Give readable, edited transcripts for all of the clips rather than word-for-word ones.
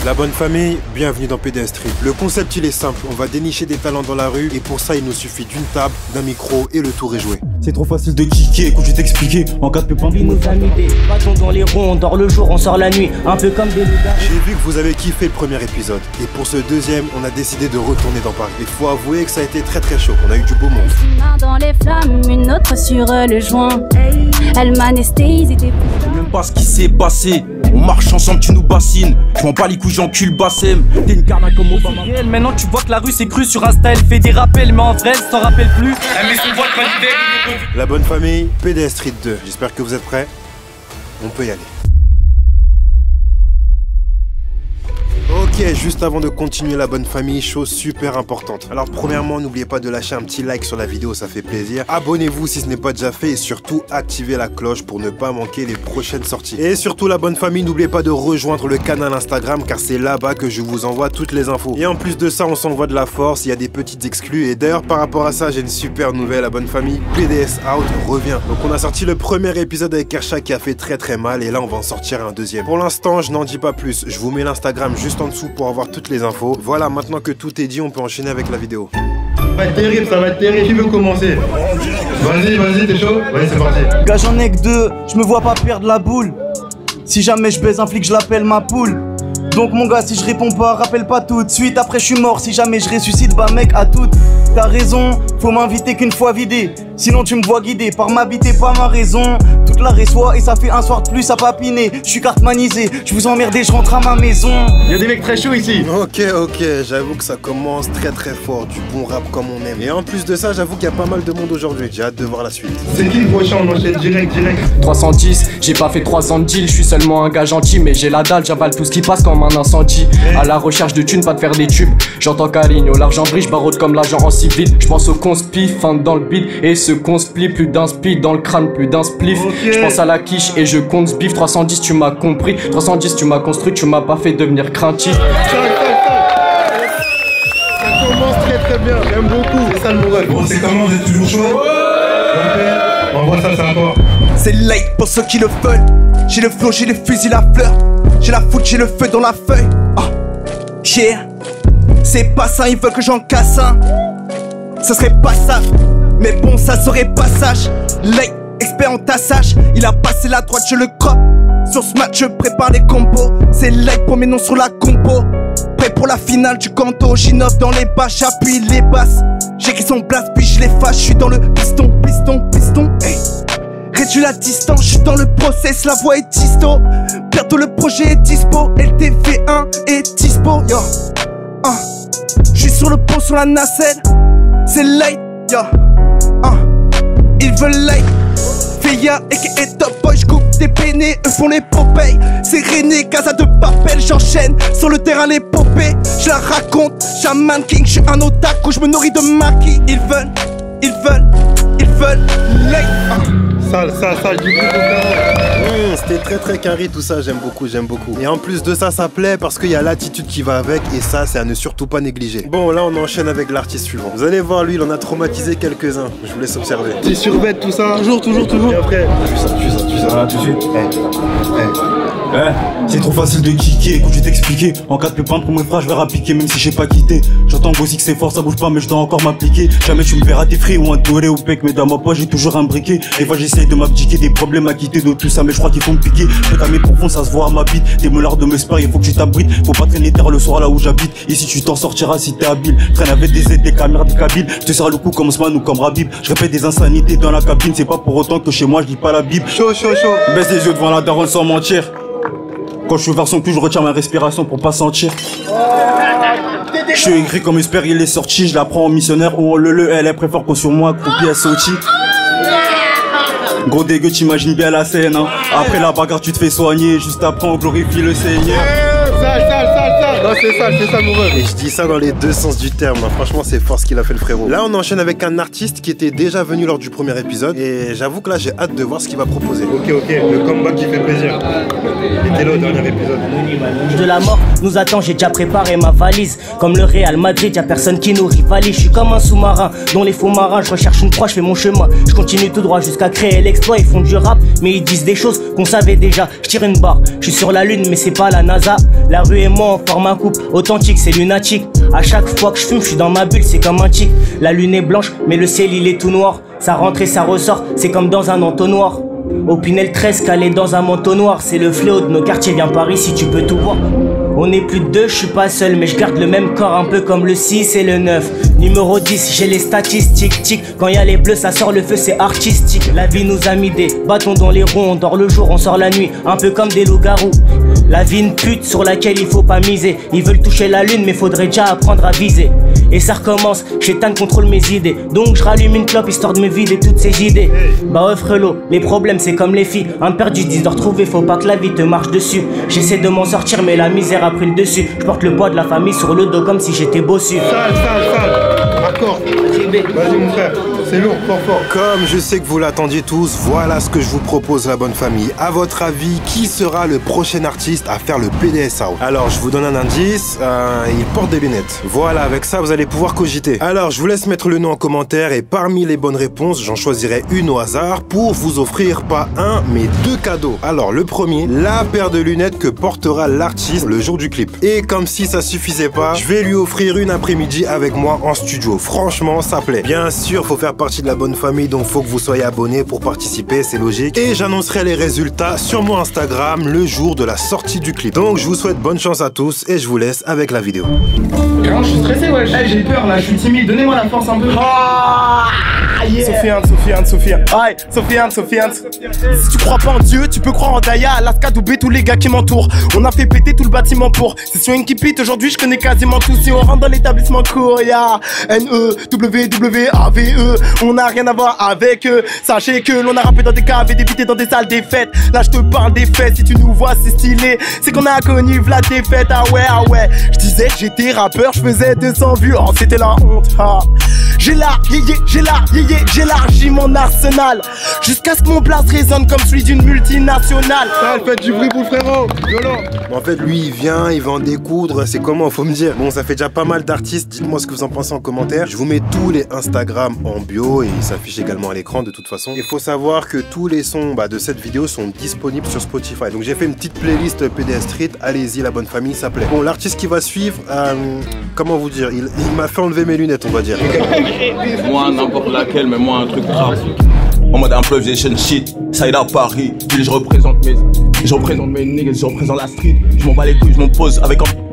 La bonne famille, bienvenue dans PDS Street. Le concept il est simple, on va dénicher des talents dans la rue et pour ça il nous suffit d'une table, d'un micro et le tour est joué. C'est trop facile de kicker, écoute je vais t'expliquer. En cas de pépin, Lui nous a mis des bâtons dans les ronds, on dort le jour, on sort la nuit, un peu comme des loups. J'ai vu que vous avez kiffé le premier épisode et pour ce deuxième, on a décidé de retourner dans Paris. Il faut avouer que ça a été très chaud, on a eu du beau monde. Une main dans les flammes, une autre sur le joint. Elle m'anesthésie, t'es je sais même pas ce qui s'est passé. On marche ensemble, tu nous bassines. Je m'en bats les couilles, j'encule Bassem. T'es une carnaque comme Obama. Maintenant tu vois que la rue c'est cru, sur Insta elle fait des rappels, mais en vrai elle s'en rappelle plus. La bonne famille, PDS Street 2. J'espère que vous êtes prêts. On peut y aller. Ok, juste avant de continuer la bonne famille, chose super importante. Alors premièrement, n'oubliez pas de lâcher un petit like sur la vidéo, ça fait plaisir. Abonnez-vous si ce n'est pas déjà fait et surtout activez la cloche pour ne pas manquer les prochaines sorties. Et surtout la bonne famille, n'oubliez pas de rejoindre le canal Instagram car c'est là-bas que je vous envoie toutes les infos. Et en plus de ça, on s'envoie de la force, il y a des petites exclus. Et d'ailleurs par rapport à ça, j'ai une super nouvelle, la bonne famille, PDS Out revient. Donc on a sorti le premier épisode avec Kersha qui a fait très mal et là on va en sortir un deuxième. Pour l'instant, je n'en dis pas plus, je vous mets l'Instagram juste en dessous pour avoir toutes les infos. Voilà, maintenant que tout est dit, on peut enchaîner avec la vidéo. Ça va être terrible, ça va être terrible. Qui veut commencer? Vas-y, t'es chaud? Vas-y, c'est parti. Gars, j'en ai que deux, je me vois pas perdre la boule. Si jamais je baise un flic, je l'appelle ma poule. Donc mon gars, si je réponds pas, rappelle pas tout de suite. Après je suis mort, si jamais je ressuscite, bah mec, à toutes. T'as raison, faut m'inviter qu'une fois vidé. Sinon tu me vois guider par ma bite et pas ma raison. Toute la reçoit et ça fait un soir de plus à papiner. Je suis cartmanisé, je vous emmerde et je rentre à ma maison. Y'a des mecs très chauds ici. Ok, j'avoue que ça commence très fort, du bon rap comme on aime. Et en plus de ça, j'avoue qu'il y a pas mal de monde aujourd'hui. J'ai hâte de voir la suite. C'est qui le prochain? On enchaîne direct. 310, j'ai pas fait 3 ans de deal, je suis seulement un gars gentil, mais j'ai la dalle, j'avale tout ce qui passe comme un incendie. À la recherche de thunes, pas de faire des tubes. J'entends Carigno, l'argent brille, barode comme l'agent en civil. Je pense au conspi, fin dans le beat. Et ce conspli, plus d'un speed dans le crâne, plus d'un spliff. Je pense à la quiche et je compte ce bif. 310, tu m'as compris. 310, tu m'as construit, tu m'as pas fait devenir craintif. Ça commence très bien, j'aime beaucoup. C'est ça le moral. Bon, c'est comment? Vous êtes toujours chaud? Ok, on voit ça, c'est à toi. C'est light pour ceux qui le veulent. J'ai le flow, j'ai les fusils, la fleur. J'ai la foot, j'ai le feu dans la feuille. Ah, yeah. C'est pas ça, ils veulent que j'en casse un. Ça serait pas ça, mais bon, ça serait passage. Light, expert en tassage. Il a passé la droite, je le croppe. Sur ce match, je prépare les combos. C'est light pour mes noms sur la compo. Prêt pour la finale du canto. J'innove dans les bas, j'appuie les basses. J'écris son blast, puis je les fâche. Je suis dans le piston. Hey. Réduis la distance, je suis dans le process, la voix est disto. Bientôt le projet est dispo, LTV1 est dispo, yo. Je suis sur le pont, sur la nacelle, c'est light, yo. Ils veulent light, Feya et Top Boy, j'coupe des pénés, eux font les Popeye. C'est René, Casa de Papel, j'enchaîne sur le terrain l'épopée. Je la raconte, Shaman King, je suis un otaku, je me nourris de maquis. Ils veulent light. Ça, du coup, C'était très carré tout ça, j'aime beaucoup. Et en plus de ça, ça plaît parce qu'il y a l'attitude qui va avec et ça, c'est à ne surtout pas négliger. Bon, là, on enchaîne avec l'artiste suivant. Vous allez voir, lui, il en a traumatisé quelques-uns. Je vous laisse observer. T'es survêt, tout ça. Toujours. Et après, tu ça. Voilà, tout de suite. C'est trop facile de kicker, écoute je vais t'expliquer. En cas de pépin pour mes frères je vais rappliquer même si j'ai pas quitté. J'entends aussi que c'est fort, ça bouge pas mais je dois encore m'appliquer. Jamais tu me verras tes frais ou un touré au pec, mais dans ma poche j'ai toujours un briquet. Des fois j'essaye de m'abdiquer, des problèmes à quitter de tout ça, mais je crois qu'il faut me piquer. Je ta profond, ça se voit à ma bite. Des meulards de me spare, il faut que tu t'abrites. Faut pas traîner tard le soir là où j'habite. Ici tu t'en sortiras si t'es habile. Traîne avec des aides, des caméras, des cabines. Je te sers le coup comme Osman ou comme Rabib. Je répète des insanités dans la cabine, c'est pas pour autant que chez moi je lis pas la Bible. Chaud. Baisse les yeux devant la daronne sans mentir. Quand je suis vers son cul, je retiens ma respiration pour pas sentir. Je suis aigri comme espère, il est sorti. Je la prends en missionnaire ou en elle est préfère qu'on sur moi, croupier à sauti. Gros dégueu, t'imagines bien la scène, hein. Après la bagarre, tu te fais soigner. Juste après, on glorifie le Seigneur. Non, c'est ça, mon rêve. Et je dis ça dans les deux sens du terme, hein. Franchement c'est fort ce qu'il a fait le frérot. Là on enchaîne avec un artiste qui était déjà venu lors du premier épisode et j'avoue que là j'ai hâte de voir ce qu'il va proposer. Ok, le comeback qui fait plaisir. Il était là au dernier épisode. De la mort nous attend, j'ai déjà préparé ma valise. Comme le Real Madrid, y'a personne qui nous rivalise. Je suis comme un sous-marin dont les faux marins. Je recherche une proie, je fais mon chemin. Je continue tout droit jusqu'à créer l'exploit. Ils font du rap mais ils disent des choses qu'on savait déjà. Je tire une barre, je suis sur la lune mais c'est pas la NASA. La rue et moi enfin format coupe, authentique, c'est lunatique. À chaque fois que je fume, je suis dans ma bulle, c'est comme un tic. La lune est blanche, mais le ciel il est tout noir. Ça rentre et ça ressort, c'est comme dans un entonnoir. Au Pinel 13, calé dans un manteau noir. C'est le fléau de nos quartiers, viens par ici, tu peux tout voir. On est plus de deux, je suis pas seul, mais je garde le même corps, un peu comme le 6 et le 9. Numéro 10, j'ai les statistiques, tic. Quand y a les bleus, ça sort le feu, c'est artistique. La vie nous a mis des bâtons dans les roues, on dort le jour, on sort la nuit, un peu comme des loups-garous. La vie une pute sur laquelle il faut pas miser. Ils veulent toucher la lune, mais faudrait déjà apprendre à viser. Et ça recommence, Chétan contrôle mes idées. Donc je rallume une clope histoire de me vider toutes ces idées. Bah ouais frérot, les problèmes c'est comme les filles. Un perdu 10 de retrouver, faut pas que la vie te marche dessus. J'essaie de m'en sortir mais la misère a pris le dessus. Je porte le poids de la famille sur le dos comme si j'étais bossu. Sale. Accord. Vas-y mon frère, c'est lourd, fort. Comme je sais que vous l'attendiez tous, voilà ce que je vous propose la bonne famille. À votre avis, qui sera le prochain artiste à faire le PDS Out? Alors je vous donne un indice, il porte des lunettes. Voilà, avec ça vous allez pouvoir cogiter. Alors je vous laisse mettre le nom en commentaire et parmi les bonnes réponses, j'en choisirai une au hasard pour vous offrir pas un mais deux cadeaux. Alors le premier, la paire de lunettes que portera l'artiste le jour du clip. Et comme si ça suffisait pas, je vais lui offrir une après-midi avec moi en studio. Franchement, ça plaît. Bien sûr, faut faire partie de la bonne famille, donc faut que vous soyez abonnés pour participer, c'est logique. Et j'annoncerai les résultats sur mon Instagram le jour de la sortie du clip. Donc je vous souhaite bonne chance à tous et je vous laisse avec la vidéo. Grand, je suis stressé, wesh. Hey, j'ai peur là, je suis timide, donnez-moi la force un peu. Oh, yeah. Sofiane. Si tu crois pas en Dieu, tu peux croire en Daya, Alaska, Doubé, tous les gars qui m'entourent. On a fait péter tout le bâtiment pour. C'est sur une qui aujourd'hui je connais quasiment tout. Si on rentre dans l'établissement court, y'a N-E-W-W-A-V-E. On n'a rien à voir avec eux. Sachez que l'on a rappé dans des caves et débuté dans des salles des fêtes. Là je te parle des fêtes, si tu nous vois c'est stylé. C'est qu'on a connu v'là des fêtes, ah ouais. Je disais que j'étais rappeur, je faisais 200 vues, oh c'était la honte, ah. J'élargis mon arsenal jusqu'à ce que mon place résonne comme celui d'une multinationale. Ça, faites du bruit pour le frérot, violent. En fait, lui, il vient, il va en découdre, c'est comment, faut me dire. Bon, ça fait déjà pas mal d'artistes, dites-moi ce que vous en pensez en commentaire. Je vous mets tous les Instagram en bio et il s'affiche également à l'écran de toute façon. Il faut savoir que tous les sons de cette vidéo sont disponibles sur Spotify. Donc j'ai fait une petite playlist PDS Street, allez-y, la bonne famille, ça plaît. Bon, l'artiste qui va suivre, comment vous dire, il m'a fait enlever mes lunettes, on va dire. Moi, n'importe laquelle, mais moi, un truc grave. En mode improvisation shit, side à Paris. Puis je représente mes niggas, je représente la street. Je m'en bats les couilles, je m'en pose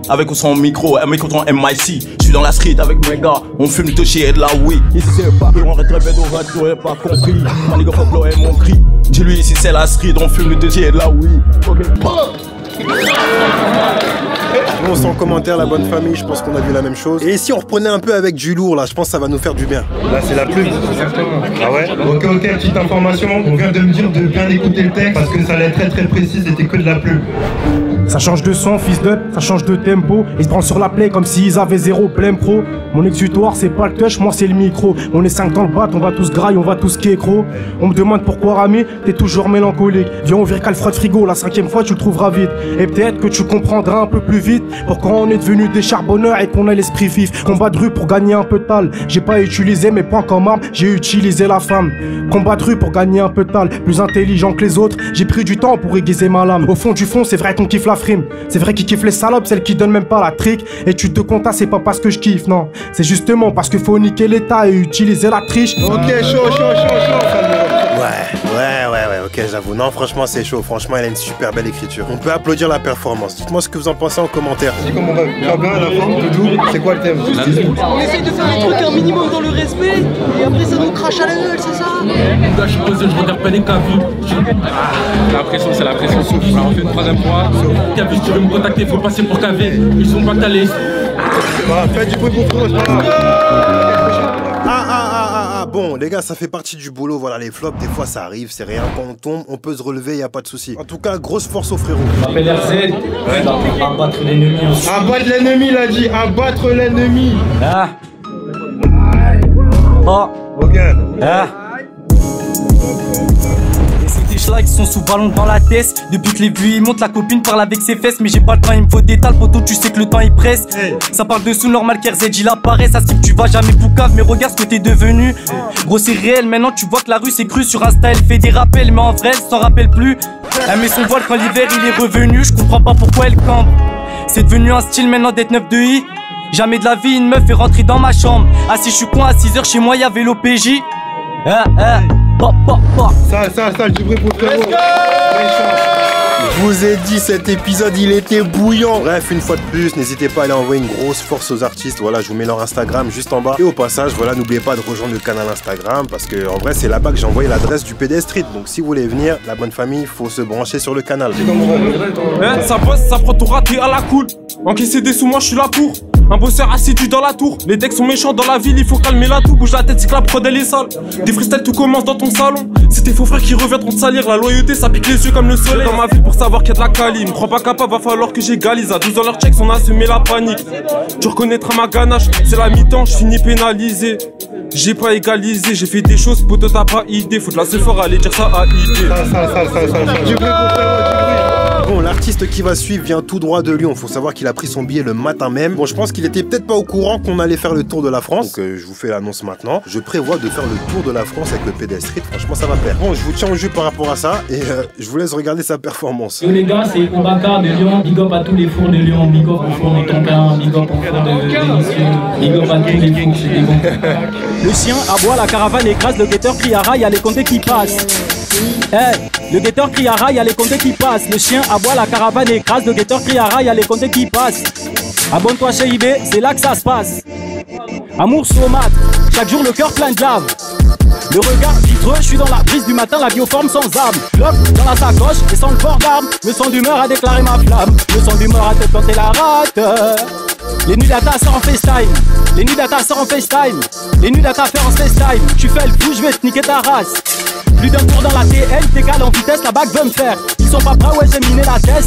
avec ou sans micro, un micro en MIC. Je suis dans la street avec mes gars, on fume de shit et de la weed. Ici c'est pas que l'on répète au radio, et pas compris. Ma nigga faut est mon cri. Dis-lui ici c'est la street, on fume de shit et de la weed. Bon, sans commentaire, la bonne famille, je pense qu'on a vu la même chose. Et si on reprenait un peu avec du lourd, là, je pense que ça va nous faire du bien. Là, c'est la plume. Exactement. Ah ouais? Ok, petite information. On vient de me dire de bien écouter le texte parce que ça allait être très précis, c'était que de la plume. Ça change de son, fils de, ça change de tempo. Ils se branlent sur la play comme s'ils avaient zéro plein pro. Mon exutoire, c'est pas le touch, moi c'est le micro. On est 5 dans le bat, on va tous graille, on va tous kécro. On me demande pourquoi Rami, t'es toujours mélancolique. Viens, on vire qu'à le froid de frigo, la 5e fois tu le trouveras vite. Et peut-être que tu comprendras un peu plus vite pourquoi on est devenu des charbonneurs et qu'on a l'esprit vif. Combat de rue pour gagner un peu de tal. J'ai pas utilisé mes points comme arme, j'ai utilisé la femme. Combat de rue pour gagner un peu de tal. Plus intelligent que les autres, j'ai pris du temps pour aiguiser ma lame. Au fond du fond, c'est vrai qu'on kiffe la frime. C'est vrai qu'ils kiffent les salopes, celles qui donnent même pas la trick. Et tu te comptes, c'est pas parce que je kiffe, non. C'est justement parce qu'il faut niquer l'état et utiliser la triche. Ok, chaud. Ouais, ok, j'avoue. Non, franchement, c'est chaud. Franchement, elle a une super belle écriture. On peut applaudir la performance. Dites-moi ce que vous en pensez en commentaire. C'est comment va bien à la fin, Doudou. C'est quoi le thème? On essaye de faire les trucs un minimum dans le respect, et après ça nous crache à la gueule, c'est ça? Là, je suis posé, je regarde pas les cas vu. La pression, c'est la pression. Je m'en refais une 3e fois. Kavi, si tu veux me contacter, faut passer pour Kavi. Ils sont pas calés. Faites du bruit pour Fro, c'est pas grave. Bon, les gars, ça fait partie du boulot. Voilà, les flops, des fois, ça arrive, c'est rien. Quand on tombe, on peut se relever, y a pas de souci. En tout cas, grosse force aux frérots. Je m'appelle RZ. Abattre l'ennemi aussi. Abattre l'ennemi, il a dit. Abattre l'ennemi. Ah. Oh. Ok. Ah. punchlines sont sous ballon dans la tête. Depuis que les vues ils montent, la copine parle avec ses fesses. Mais j'ai pas le temps, il me faut des tales, poteau, tu sais que le temps il presse. Ça parle de sous normal qu'RZ il apparaît. Ça se dit que tu vas jamais poucave, mais regarde ce que t'es devenu. Gros c'est réel, maintenant tu vois que la rue c'est cru. Sur Insta elle fait des rappels, mais en vrai elle s'en rappelle plus. Elle met son voile quand l'hiver il est revenu. Je comprends pas pourquoi elle cambre. C'est devenu un style maintenant d'être 9 de I. Jamais de la vie une meuf est rentrée dans ma chambre. Ah si je suis con à 6h chez moi y'avait l'OPJ. Ça, du bruit pour frérot. Je vous ai dit, cet épisode il était bouillant. Bref, une fois de plus, n'hésitez pas à aller envoyer une grosse force aux artistes. Voilà, je vous mets leur Instagram juste en bas. Et au passage, voilà, n'oubliez pas de rejoindre le canal Instagram parce que en vrai, c'est là-bas que j'ai envoyé l'adresse du PD Street. Donc si vous voulez venir, la bonne famille, faut se brancher sur le canal. Ça bosse, ça prend tout raté à la cool. Encaisser des sous, moi je suis là pour. Un bosseur assidu dans la tour. Les decks sont méchants dans la ville, il faut calmer la toux. Bouge la tête, c'est que la prod elle est sale. Des freestyles, tout commence dans ton salon. C'est tes faux frères qui reviendront te salir. La loyauté, ça pique les yeux comme le soleil. Dans ma ville pour savoir qu'il y a de la quali. Me crois pas capable, va falloir que j'égalise. À 12 ans, leur checks, on a semé la panique. Tu reconnaîtras ma ganache, c'est la mi-temps, je finis pénalisé. J'ai pas égalisé, j'ai fait des choses, poteau t'as pas idée. Faut de la c'est fort, aller dire ça à idée. Du bruit pour frérot, Bon, l'artiste qui va suivre vient tout droit de Lyon. Faut savoir qu'il a pris son billet le matin même. Bon, je pense qu'il était peut-être pas au courant qu'on allait faire le tour de la France. Donc, je vous fais l'annonce maintenant. Je prévois de faire le tour de la France avec le PD Street. Franchement, ça va plaire. Bon, je vous tiens au jus par rapport à ça et je vous laisse regarder sa performance. Yo les gars, c'est Obakar de Lyon. Big up à tous les fours de Lyon. Big up au four de Tonkin. Big up au four de Vénitieux. Big up à tous les fours, c'était bon. Le chien aboie, la caravane écrase, le guetteur crie à rail, y'a les comptés qui passent. Le guetteur crie à rail, y'a les comptés qui passent. Le chien aboie, la caravane écrase, le guetteur crie à rail, y'a les comptés qui passent. Abonne-toi chez IB, c'est là que ça se passe. Amour somate, chaque jour le cœur plein de lave. Le regard vitreux, je suis dans la brise du matin, la bioforme sans âme. Glock dans la sacoche et sans le port d'armes. Le son d'humeur a déclaré ma flamme. Le son d'humeur a te planté la rate. Les nuits data sort en FaceTime. Les nuits data sort en FaceTime. Les nuits data faire en FaceTime. Tu fais le fou, je vais te niquer ta race. Plus d'un tour dans la TL, t'égales en vitesse, la bague veut me faire. Ils sont pas prêts, ouais j'ai miné la tête.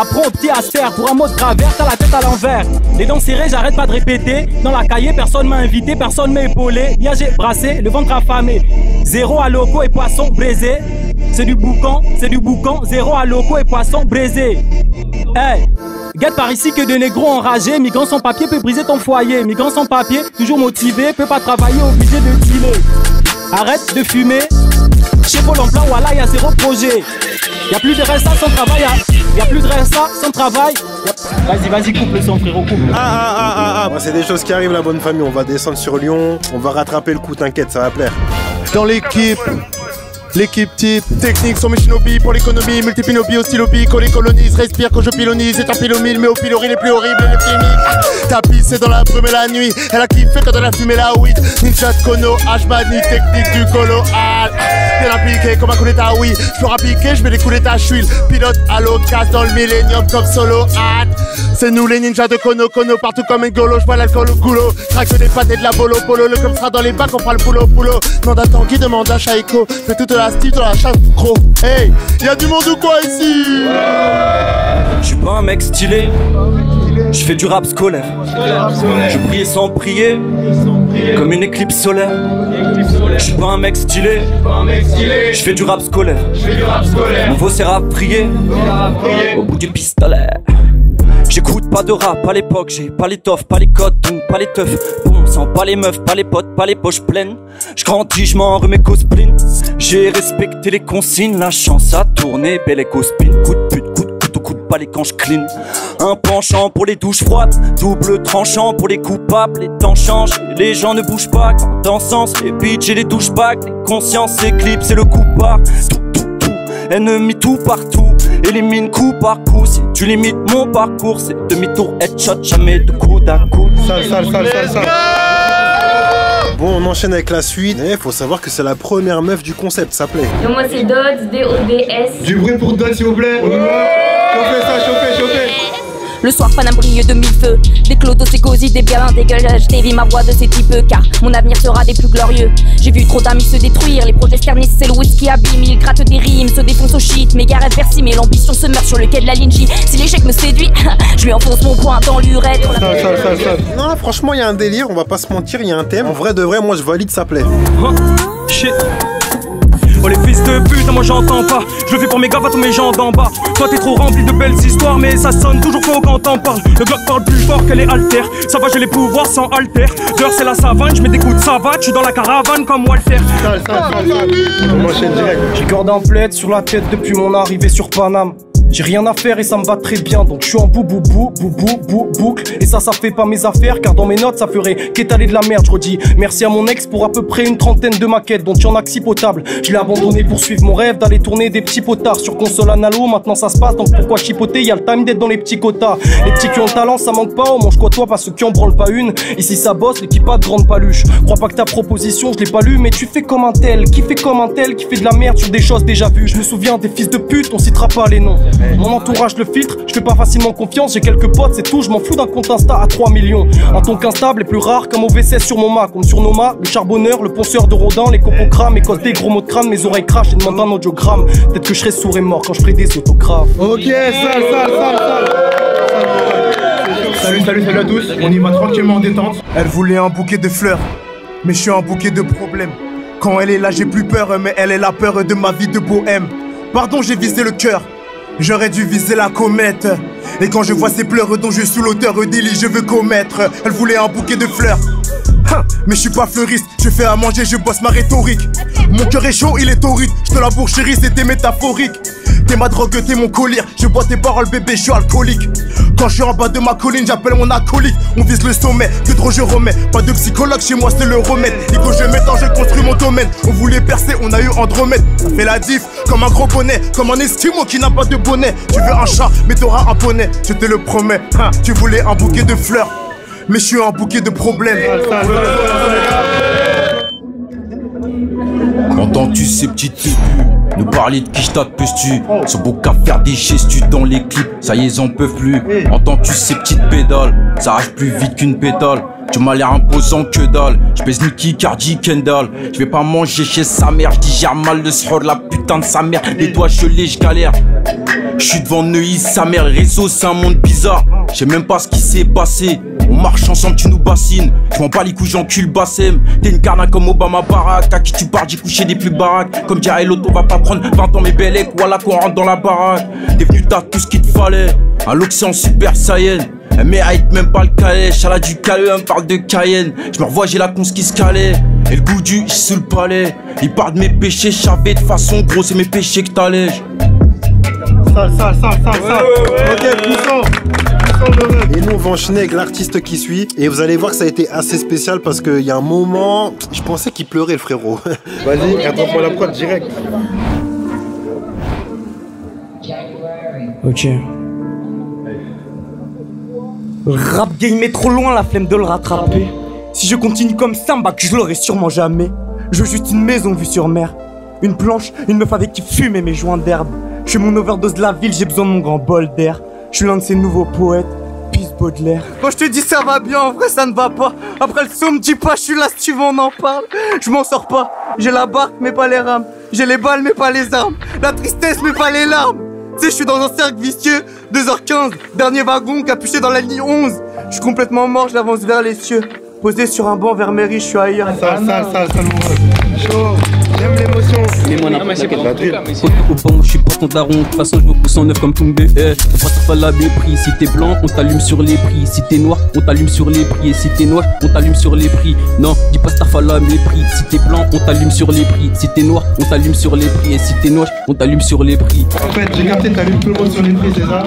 Apprends au petit à se faire, pour un mot de travers, t'as la tête à l'envers. Les dents serrées, j'arrête pas de répéter. Dans la cahier, personne m'a invité, personne m'a épaulé. Bien j'ai brassé, le ventre affamé. Zéro à loco et poisson braisé. C'est du boucan, zéro à loco et poisson braisé. Hey, guette par ici que de négros enragés. Migrants sans papier peut briser ton foyer. Migrants sans papier, toujours motivé, peut pas travailler, obligé de dealer. Arrête de fumer. Chez Pôle emploi, voilà, y'a zéro projet. Y'a plus de resta sans travail. Y'a plus de resta sans travail. Vas-y, coupe le son, frérot, coupe. Bon, c'est des choses qui arrivent, la bonne famille. On va descendre sur Lyon. On va rattraper le coup, t'inquiète, ça va plaire. Dans l'équipe type, techniques sont mes shinobi pour l'économie, multipinobi au stylobi, qu'on les colonise, respire quand je pilonise, c'est un pilomile, mais au pilori les plus horribles et les cliniques. Ta pisse c'est dans la brume et la nuit, elle a kiffé quand elle a fumé la weed. Ninja de Kono, H-Bani, technique du colo, bien appliqué comme un coup d'état, oui. Je peux rappliquer, je vais découler ta chuile. Pilote à l'occasion dans le millénium comme solo, c'est nous les ninjas de Kono, partout comme un golo, je vois l'alcool au goulot. Traque des pâtes et de la bolo, le comme sera dans les bacs, on fera le boulot. Demande à Tanguy, demande à Shaiko, fais toute la style dans la chasse gros. Hey, y'a du monde ou quoi ici? Je suis pas un mec stylé, je fais du rap scolaire. Je prie sans prier, comme une éclipse solaire. Je suis pas un mec stylé, je fais du rap scolaire. Mon veau sert à prier, au bout du pistolet. J'écoute pas de rap à l'époque, j'ai pas l'étoffe, pas les codes, pas les teufs. Bon sang, pas les meufs, pas les potes, pas les poches pleines. J'grandis, j'm'en remets qu'au spleen. J'ai respecté les consignes, la chance a tourné, belle éco spin. Coup de pute, coup de couteau, coup de balai quand j'clean. Un penchant pour les douches froides, double tranchant pour les coupables. Les temps changent, les gens ne bougent pas quand dans sens. Les bitches et les douchebags, les consciences s'éclipsent et le coup part. Ennemi tout partout, élimine coup par coup. Si tu limites mon parcours, c'est demi-tour, headshot, jamais de coude à coude. Sale. Bon, on enchaîne avec la suite. Il faut savoir que c'est la première meuf du concept, ça plaît. Donc moi c'est Dodds, D-O-D-S. Du bruit pour Dodds s'il vous plaît. Chauffez ça, chauffez. Le soir, fan un brille de mille feux. Des clodos, des cosy, des biens, des gueules. Je t'ai vu ma voix de ces types, car mon avenir sera des plus glorieux. J'ai vu trop d'amis se détruire. Les projets sternissent, c'est le whisky abîme. Ils grattent des rimes, se défoncent au shit. Mes gars restent versés, mais l'ambition se meurt sur le quai de la ligne J. Si l'échec me séduit, je lui enfonce mon poing dans l'urètre. Non, franchement, il y a un délire, on va pas se mentir, il y a un thème. En vrai de vrai, moi je valide, ça plaît. Shit. Oh les fils de pute, moi j'entends pas. Je le fais pour mes gars, tous mes gens d'en bas. Toi t'es trop rempli de belles histoires, mais ça sonne toujours faux quand t'en parles. Le Glock parle plus fort que les haltères. Ça va, j'ai les pouvoirs sans haltère. Dehors c'est la savane, je mets des coups de savate. Je suis dans la caravane comme Walter. On enchaîne direct. J'ai corde en plaid sur la tête depuis mon arrivée sur Paname. J'ai rien à faire et ça me va très bien, donc je suis en boucle. Et ça fait pas mes affaires, car dans mes notes ça ferait qu'étaler de la merde. Je redis merci à mon ex pour à peu près une trentaine de maquettes, dont il y en a que 6 potables. Je l'ai abandonné pour suivre mon rêve d'aller tourner des petits potards sur console analo. Maintenant ça se passe, donc pourquoi chipoter? Y'a le time d'être dans les petits quotas. Les petits qui ont le talent ça manque pas, on mange quoi toi, pas ceux qui en branlent pas une. Ici ça bosse, l'équipe a de grande paluche. Crois pas que ta proposition je l'ai pas lue, mais tu fais comme un tel, qui fait comme un tel, qui fait de la merde sur des choses déjà vues. Je me souviens des fils de pute, on citera pas les noms. Mon entourage le filtre, je fais pas facilement confiance. J'ai quelques potes, c'est tout, je m'en fous d'un compte Insta à 3 millions. Un ton qu'instable est plus rare qu'un mauvais cesse sur mon Mac. On me surnomma le charbonneur, le ponceur de Rodin. Les copos crament et causent des gros mots de crâne. Mes oreilles crachent et demandent un audiogramme. Peut-être que je serai sourd et mort quand je ferai des autographes. Ok, sale. Salut à tous, on y va tranquillement en détente. Elle voulait un bouquet de fleurs, mais je suis un bouquet de problèmes. Quand elle est là j'ai plus peur, mais elle est la peur de ma vie de bohème. Pardon, j'ai visé le cœur, j'aurais dû viser la comète. Et quand je vois ces pleurs dont je suis l'auteur, délit je veux commettre. Elle voulait un bouquet de fleurs, mais je suis pas fleuriste. Je fais à manger, je bosse ma rhétorique. Mon cœur est chaud, il est torride. Je te l'avoue chérie, c'était métaphorique. T'es ma drogue, t'es mon collier. Je bois tes paroles bébé, je suis alcoolique. Quand je suis en bas de ma colline, j'appelle mon acolyte. On vise le sommet, que trop je remets. Pas de psychologue chez moi, c'est le remède. Et quand je m'étends, je construis mon domaine. On voulait percer, on a eu Andromède. Ça fait la diff, comme un gros bonnet. Comme un esquimau qui n'a pas de bonnet. Tu veux un chat, mais t'auras un poney. Je te le promets, tu voulais un bouquet de fleurs, mais je suis un bouquet de problèmes. Entends-tu ces petites tribus nous parler de qui t'appelles-tu? Sont beau qu'à faire des gestus dans les clips, ça y est, ils en peuvent plus. Entends-tu ces petites pédales, ça arrache plus vite qu'une pétale. Tu m'as l'air imposant que dalle, je pèse Nicky, Cardi, Kendall. Je vais pas manger chez sa mère, je digère mal le sort, la putain de sa mère. Les doigts gelés, je galère. Je suis devant Neuilly, sa mère, réseau, c'est un monde bizarre. Je sais même pas ce qui s'est passé. On marche ensemble, tu nous bassines. Je m'en bats les couilles, j'encule Bassem. T'es une carna comme Obama Barack. À qui tu parles, j'ai couché des plus baraques. Comme dirait l'auto, va pas prendre 20 ans mes belles. Voilà qu'on rentre dans la baraque. T'es venu, t'as tout ce qu'il te fallait. Un l'Océan super saiyan. Elle mérite même pas le calèche. Elle a du calé, elle me parle de Cayenne. Je me revois, j'ai la conce qui se calait. Et le goût du sous le palais. Il parle de mes péchés, je savais de façon gros, c'est mes péchés que t'allèges. Sale. Ok, puissant. Et nous on va enchaîner avec l'artiste qui suit. Et vous allez voir que ça a été assez spécial parce qu'il y a un moment, je pensais qu'il pleurait le frérot. Vas-y, attrape-moi la prod direct. Ok. Rap game est trop loin, la flemme de le rattraper. Si je continue comme ça, bah que je l'aurai sûrement jamais. Je veux juste une maison vue sur mer, une planche, une meuf avec qui fume et mes joints d'herbe. Je suis mon overdose de la ville, j'ai besoin de mon grand bol d'air. Je suis l'un de ces nouveaux poètes, Peace Baudelaire. Quand je te dis ça va bien, en vrai ça ne va pas. Après le son me dis pas, je suis là si tu veux on en parle. Je m'en sors pas, j'ai la barque mais pas les rames. J'ai les balles mais pas les armes. La tristesse mais pas les larmes. Tu sais, je suis dans un cercle vicieux, 2h15, dernier wagon capuché dans la ligne 11. Je suis complètement mort, je l'avance vers les cieux. Posé sur un banc vers Mairie, je suis ailleurs. Sale, chaud. J'aime l'émotion. Mets-moi n'importe laquelle. Au banc, je suis pas ton daron. De toute façon, je me pousse en neuf comme Toumbe. On passe pas la mépris. Si t'es blanc, on t'allume sur les prix. Si t'es noir, on t'allume sur les prix. Et si t'es noir, on t'allume sur les prix. Non, dis pas Starfala mépris. Si t'es blanc, on t'allume sur les prix. Si t'es noir, on t'allume sur les prix. Et si t'es noir, on t'allume sur les prix. En fait, j'ai capté, t'allumes tout le monde sur les prix, c'est ça?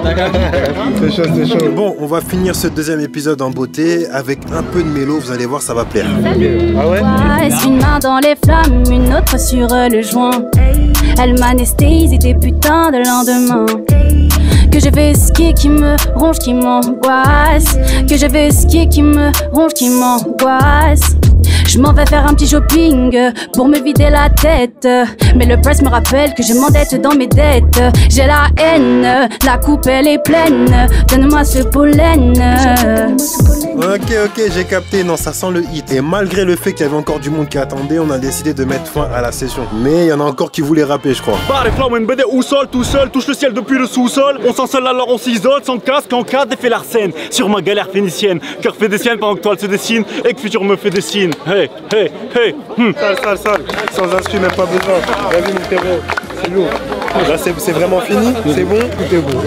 C'est chaud. Bon, on va finir ce deuxième épisode en beauté avec un peu de mélo. Vous allez voir, ça va plaire. Ah ouais? Une main dans les flammes, une autre sur le joint. Elle m'anesthésie des putains de lendemain. Que je vais skier qui me ronge, qui m'angoisse. Que je vais skier qui me ronge, qui m'angoisse. Je m'en vais faire un petit shopping pour me vider la tête. Mais le press me rappelle que je m'endette dans mes dettes. J'ai la haine, la coupe elle est pleine. Donne-moi ce pollen. Ok, j'ai capté. Non, ça sent le hit. Et malgré le fait qu'il y avait encore du monde qui attendait, on a décidé de mettre fin à la session. Mais il y en a encore qui voulaient rapper, je crois. Barre et flammes, une BD ou sol, tout seul, touche le ciel depuis le sous-sol. On s'en seul alors on s'isole, sans casque, en cadre et fait l'arsène. Sur ma galère phénicienne, cœur fait des siennes pendant que toile se dessine et que futur me fait des signes. machine. Hey, hey, hey. Sale. Sans instru, même pas besoin. Vas-y, mon frérot. C'est lourd. Là, c'est vraiment fini. C'est bon. Tout est bon.